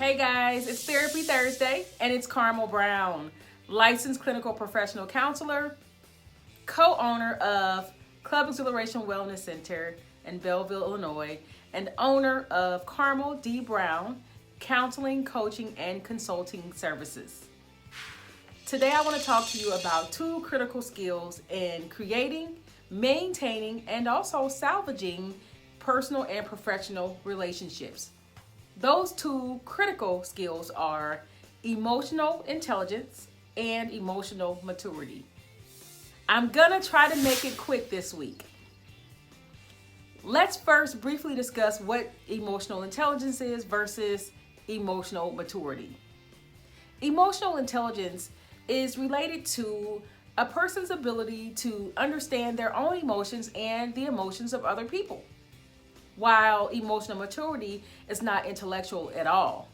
Hey guys, it's Therapy Thursday and it's Carmel Brown, licensed clinical professional counselor, co-owner of Club Exhilaration Wellness Center in Belleville, Illinois, and owner of Carmel D. Brown Counseling, Coaching, and Consulting Services. Today I want to talk to you about two critical skills in creating, maintaining, and also salvaging personal and professional relationships. Those two critical skills are emotional intelligence and emotional maturity. I'm gonna try to make it quick this week. Let's first briefly discuss what emotional intelligence is versus emotional maturity. Emotional intelligence is related to a person's ability to understand their own emotions and the emotions of other people, while emotional maturity is not intellectual at all.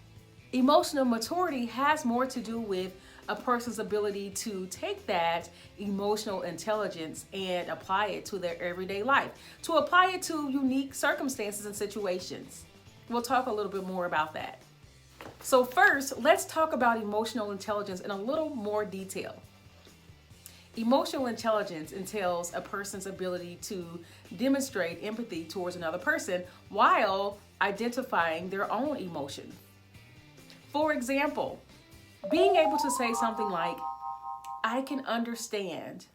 Emotional maturity has more to do with a person's ability to take that emotional intelligence and apply it to their everyday life, to apply it to unique circumstances and situations. We'll talk a little bit more about that. So first, let's talk about emotional intelligence in a little more detail. Emotional intelligence entails a person's ability to demonstrate empathy towards another person while identifying their own emotion. For example, being able to say something like, I can understand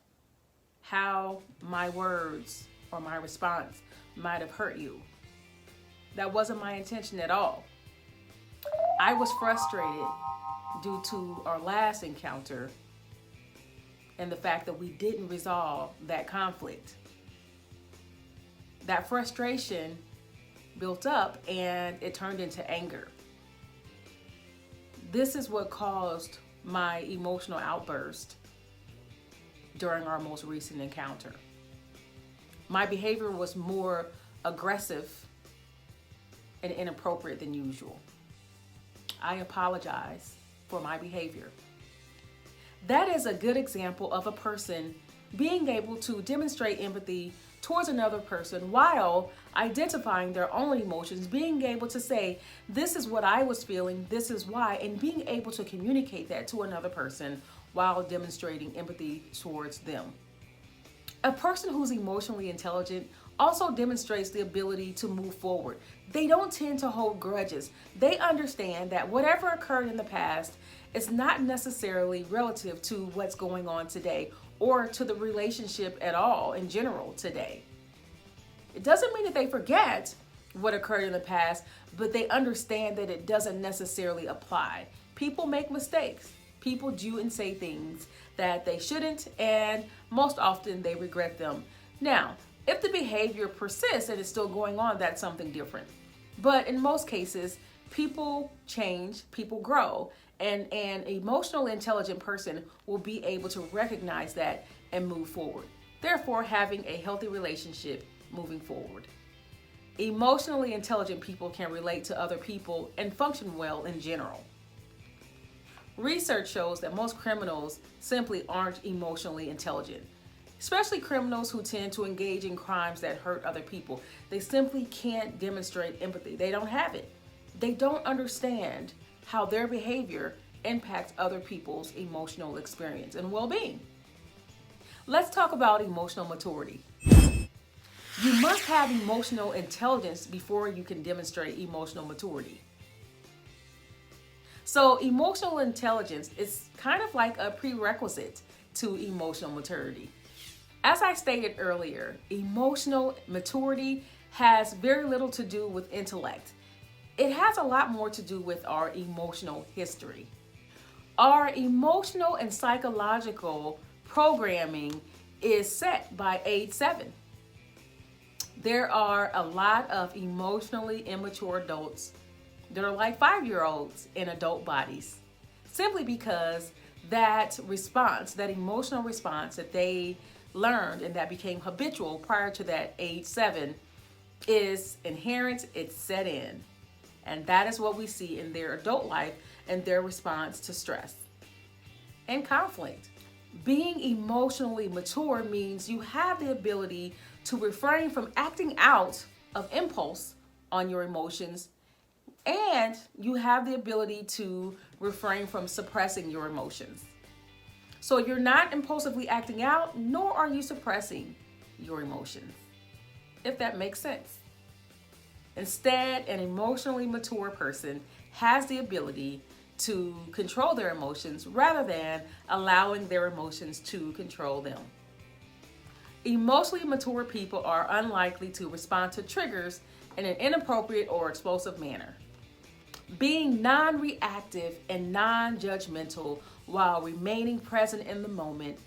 how my words or my response might have hurt you. That wasn't my intention at all. I was frustrated due to our last encounter and the fact that we didn't resolve that conflict. That frustration built up and it turned into anger. This is what caused my emotional outburst during our most recent encounter. My behavior was more aggressive and inappropriate than usual. I apologize for my behavior. That is a good example of a person being able to demonstrate empathy towards another person while identifying their own emotions, being able to say, this is what I was feeling, this is why, and being able to communicate that to another person while demonstrating empathy towards them. A person who's emotionally intelligent also demonstrates the ability to move forward. They don't tend to hold grudges. They understand that whatever occurred in the past is not necessarily relative to what's going on today or to the relationship at all in general today. It doesn't mean that they forget what occurred in the past, but they understand that it doesn't necessarily apply. People make mistakes. People do and say things that they shouldn't, and most often they regret them. Now, if the behavior persists and is still going on, that's something different. But in most cases, people change, people grow, and an emotional intelligent person will be able to recognize that and move forward. Therefore, having a healthy relationship moving forward. Emotionally intelligent people can relate to other people and function well in general. Research shows that most criminals simply aren't emotionally intelligent, especially criminals who tend to engage in crimes that hurt other people. They simply can't demonstrate empathy. They don't have it. They don't understand how their behavior impacts other people's emotional experience and well-being. Let's talk about emotional maturity. You must have emotional intelligence before you can demonstrate emotional maturity. So emotional intelligence is kind of like a prerequisite to emotional maturity. As I stated earlier, emotional maturity has very little to do with intellect. It has a lot more to do with our emotional history. Our emotional and psychological programming is set by age 7. There are a lot of emotionally immature adults that are like 5-year-olds in adult bodies, simply because that response, that emotional response that they learned and that became habitual prior to that age 7 is inherent, it's set in. And that is what we see in their adult life and their response to stress and conflict. Being emotionally mature means you have the ability to refrain from acting out of impulse on your emotions And you have the ability to refrain from suppressing your emotions. So you're not impulsively acting out, nor are you suppressing your emotions, if that makes sense. Instead, an emotionally mature person has the ability to control their emotions rather than allowing their emotions to control them. Emotionally mature people are unlikely to respond to triggers in an inappropriate or explosive manner. Being non-reactive and non-judgmental while remaining present in the moment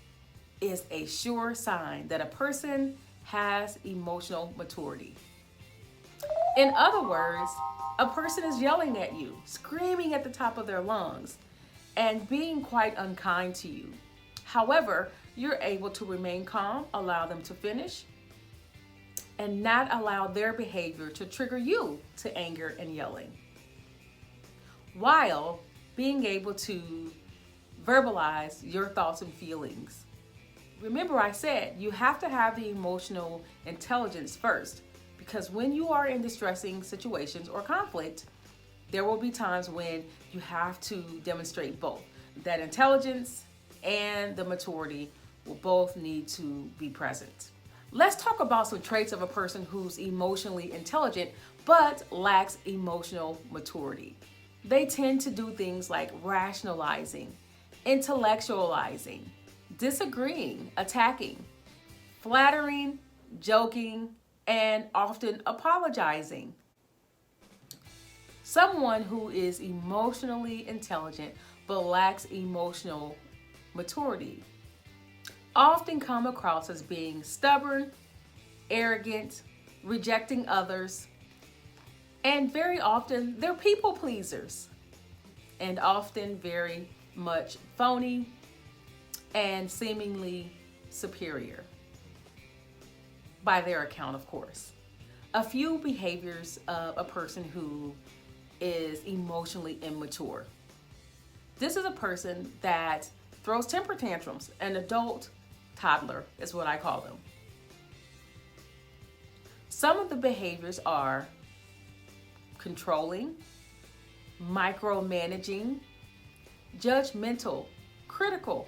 is a sure sign that a person has emotional maturity. In other words, a person is yelling at you, screaming at the top of their lungs, and being quite unkind to you. However, you're able to remain calm, allow them to finish, and not allow their behavior to trigger you to anger and yelling, while being able to verbalize your thoughts and feelings. Remember, I said you have to have the emotional intelligence first, because when you are in distressing situations or conflict, there will be times when you have to demonstrate both. That intelligence and the maturity will both need to be present. Let's talk about some traits of a person who's emotionally intelligent but lacks emotional maturity. They tend to do things like rationalizing, intellectualizing, disagreeing, attacking, flattering, joking, and often apologizing. Someone who is emotionally intelligent but lacks emotional maturity often come across as being stubborn, arrogant, rejecting others, and very often they're people pleasers, and often very much phony and seemingly superior, by their account, of course. A few behaviors of a person who is emotionally immature. This is a person that throws temper tantrums, an adult toddler is what I call them. Some of the behaviors are controlling, micromanaging, judgmental, critical,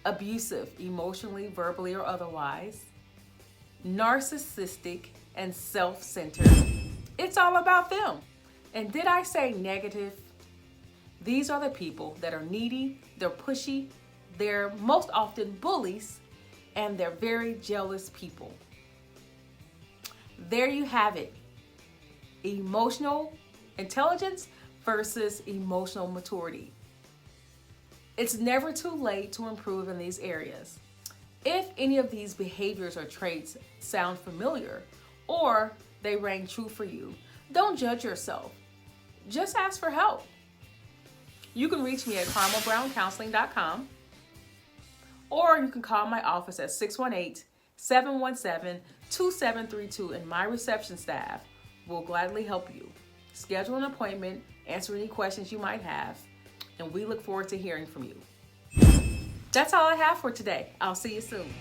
abusive, emotionally, verbally, or otherwise, narcissistic, and self-centered. It's all about them. And did I say negative? These are the people that are needy, they're pushy, they're most often bullies, and they're very jealous people. There you have it. Emotional intelligence versus emotional maturity. It's never too late to improve in these areas. If any of these behaviors or traits sound familiar or they ring true for you, don't judge yourself. Just ask for help. You can reach me at carmelbrowncounseling.com, or you can call my office at 618-717-2732, and my reception staff will gladly help you. Schedule an appointment, answer any questions you might have, and we look forward to hearing from you. That's all I have for today. I'll see you soon.